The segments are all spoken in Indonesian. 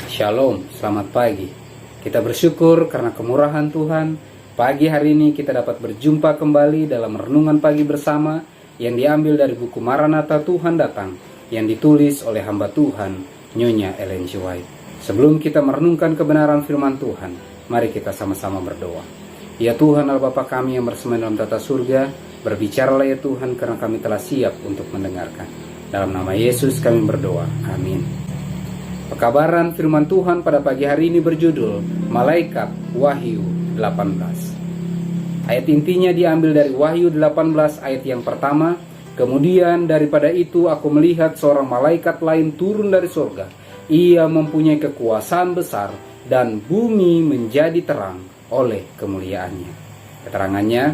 Shalom, selamat pagi. Kita bersyukur karena kemurahan Tuhan. Pagi hari ini kita dapat berjumpa kembali dalam renungan pagi bersama yang diambil dari buku Maranatha Tuhan Datang yang ditulis oleh hamba Tuhan Nyonya Ellen G. White. Sebelum kita merenungkan kebenaran firman Tuhan, mari kita sama-sama berdoa. Ya Tuhan Allah Bapa kami yang bersemayam dalam tata surga, berbicaralah ya Tuhan karena kami telah siap untuk mendengarkan. Dalam nama Yesus kami berdoa, amin. Pekabaran firman Tuhan pada pagi hari ini berjudul Malaikat Wahyu 18. Ayat intinya diambil dari Wahyu 18 ayat yang pertama. Kemudian daripada itu aku melihat seorang malaikat lain turun dari surga. Ia mempunyai kekuasaan besar dan bumi menjadi terang oleh kemuliaannya. Keterangannya,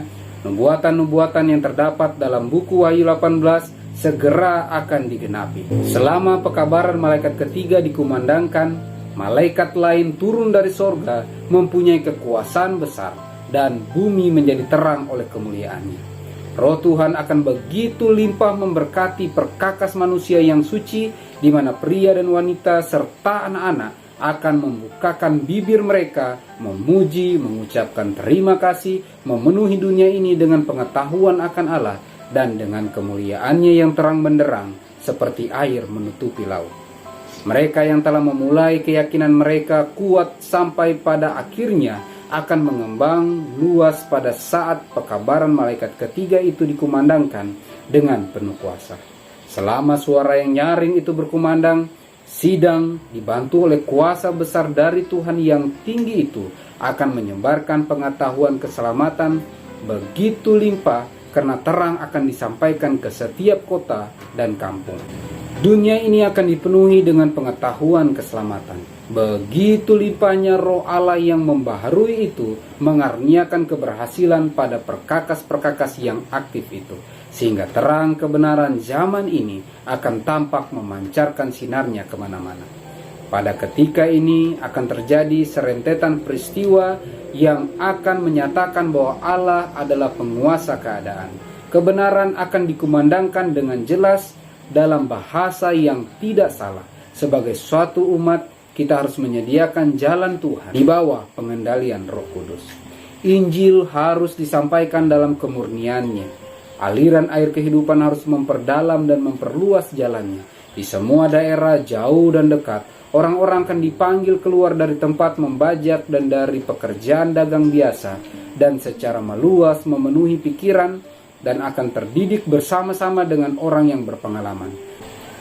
nubuatan-nubuatan yang terdapat dalam buku Wahyu 18 segera akan digenapi. Selama pekabaran malaikat ketiga dikumandangkan, malaikat lain turun dari sorga mempunyai kekuasaan besar dan bumi menjadi terang oleh kemuliaannya. Roh Tuhan akan begitu limpah memberkati perkakas manusia yang suci, di mana pria dan wanita serta anak-anak akan membukakan bibir mereka, memuji, mengucapkan terima kasih, memenuhi dunia ini dengan pengetahuan akan Allah dan dengan kemuliaannya yang terang benderang seperti air menutupi laut. Mereka yang telah memulai keyakinan mereka kuat sampai pada akhirnya akan mengembang luas pada saat pekabaran malaikat ketiga itu dikumandangkan dengan penuh kuasa. Selama suara yang nyaring itu berkumandang, sidang dibantu oleh kuasa besar dari Tuhan yang tinggi itu akan menyebarkan pengetahuan keselamatan begitu limpah karena terang akan disampaikan ke setiap kota dan kampung. Dunia ini akan dipenuhi dengan pengetahuan keselamatan. Begitu limpahnya roh Allah yang membaharui itu mengarniakan keberhasilan pada perkakas-perkakas yang aktif itu, sehingga terang kebenaran zaman ini akan tampak memancarkan sinarnya kemana-mana. Pada ketika ini akan terjadi serentetan peristiwa yang akan menyatakan bahwa Allah adalah penguasa keadaan. Kebenaran akan dikumandangkan dengan jelas dalam bahasa yang tidak salah. Sebagai suatu umat, kita harus menyediakan jalan Tuhan di bawah pengendalian Roh Kudus. Injil harus disampaikan dalam kemurniannya. Aliran air kehidupan harus memperdalam dan memperluas jalannya. Di semua daerah, jauh dan dekat, orang-orang akan dipanggil keluar dari tempat membajak dan dari pekerjaan dagang biasa, dan secara meluas memenuhi pikiran dan akan terdidik bersama-sama dengan orang yang berpengalaman.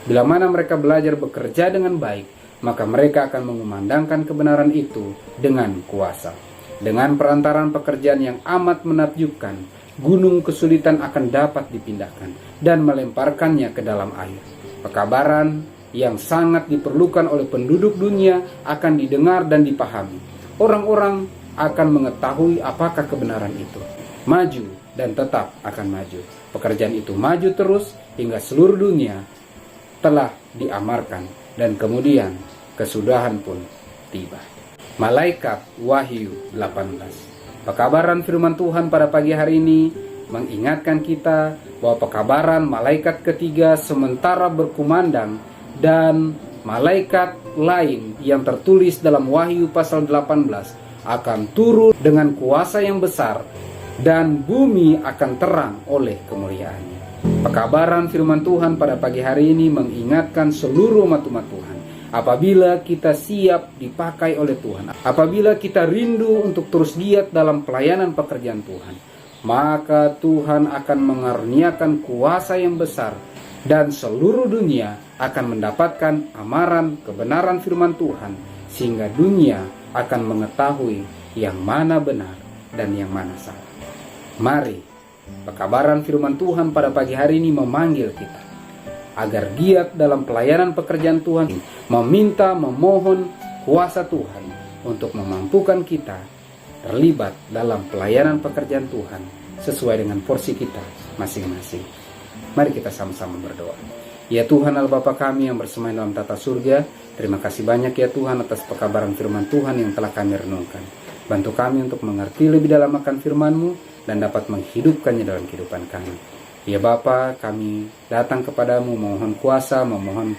Bila mana mereka belajar bekerja dengan baik, maka mereka akan mengumandangkan kebenaran itu dengan kuasa. Dengan perantaran pekerjaan yang amat menakjubkan, gunung kesulitan akan dapat dipindahkan dan melemparkannya ke dalam air. Pekabaran yang sangat diperlukan oleh penduduk dunia akan didengar dan dipahami. Orang-orang akan mengetahui apakah kebenaran itu. Maju dan tetap akan maju. Pekerjaan itu maju terus hingga seluruh dunia telah diamarkan dan kemudian kesudahan pun tiba. Malaikat Wahyu 18. Pekabaran firman Tuhan pada pagi hari ini mengingatkan kita bahwa pekabaran malaikat ketiga sementara berkumandang dan malaikat lain yang tertulis dalam Wahyu pasal 18 akan turun dengan kuasa yang besar dan bumi akan terang oleh kemuliaannya. Pekabaran firman Tuhan pada pagi hari ini mengingatkan seluruh umat-umat Tuhan. Apabila kita siap dipakai oleh Tuhan, apabila kita rindu untuk terus giat dalam pelayanan pekerjaan Tuhan, maka Tuhan akan mengaruniakan kuasa yang besar dan seluruh dunia akan mendapatkan amaran kebenaran firman Tuhan, sehingga dunia akan mengetahui yang mana benar dan yang mana salah. Mari, pekabaran firman Tuhan pada pagi hari ini memanggil kita agar giat dalam pelayanan pekerjaan Tuhan, meminta, memohon kuasa Tuhan untuk memampukan kita terlibat dalam pelayanan pekerjaan Tuhan sesuai dengan porsi kita masing-masing. Mari kita sama-sama berdoa. Ya Tuhan Allah Bapa kami yang bersemayam dalam tata surga, terima kasih banyak ya Tuhan atas pekabaran firman Tuhan yang telah kami renungkan. Bantu kami untuk mengerti lebih dalam akan firman-Mu dan dapat menghidupkannya dalam kehidupan kami. Ya Bapa, kami datang kepadamu memohon kuasa, memohon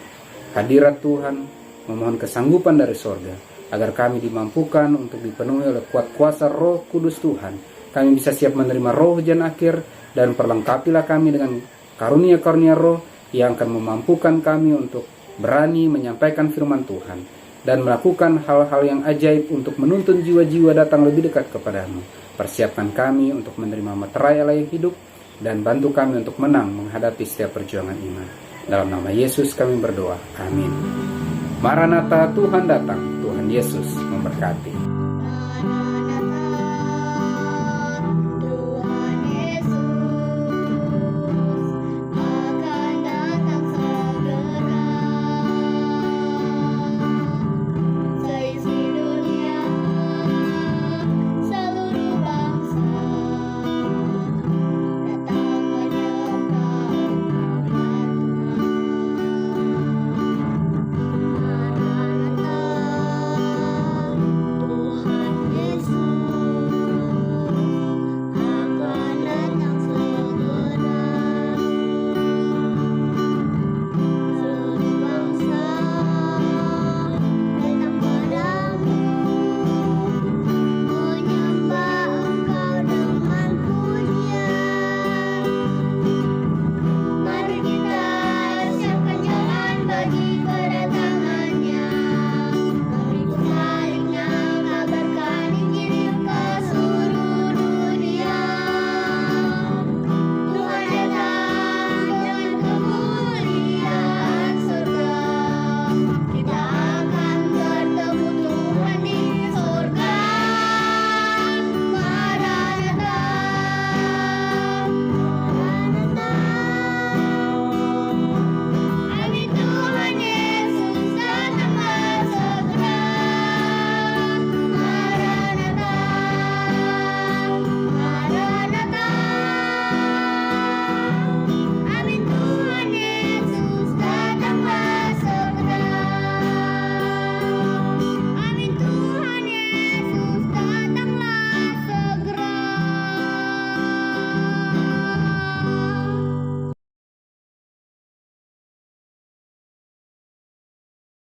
hadirat Tuhan, memohon kesanggupan dari sorga, agar kami dimampukan untuk dipenuhi oleh kuat kuasa Roh Kudus Tuhan. Kami bisa siap menerima roh hujan akhir, dan perlengkapilah kami dengan karunia-karunia roh yang akan memampukan kami untuk berani menyampaikan firman Tuhan dan melakukan hal-hal yang ajaib untuk menuntun jiwa-jiwa datang lebih dekat kepadamu. Persiapkan kami untuk menerima materai Allah yang hidup, dan bantu kami untuk menang menghadapi setiap perjuangan iman. Dalam nama Yesus kami berdoa. Amin. Maranatha, Tuhan datang. Tuhan Yesus memberkati.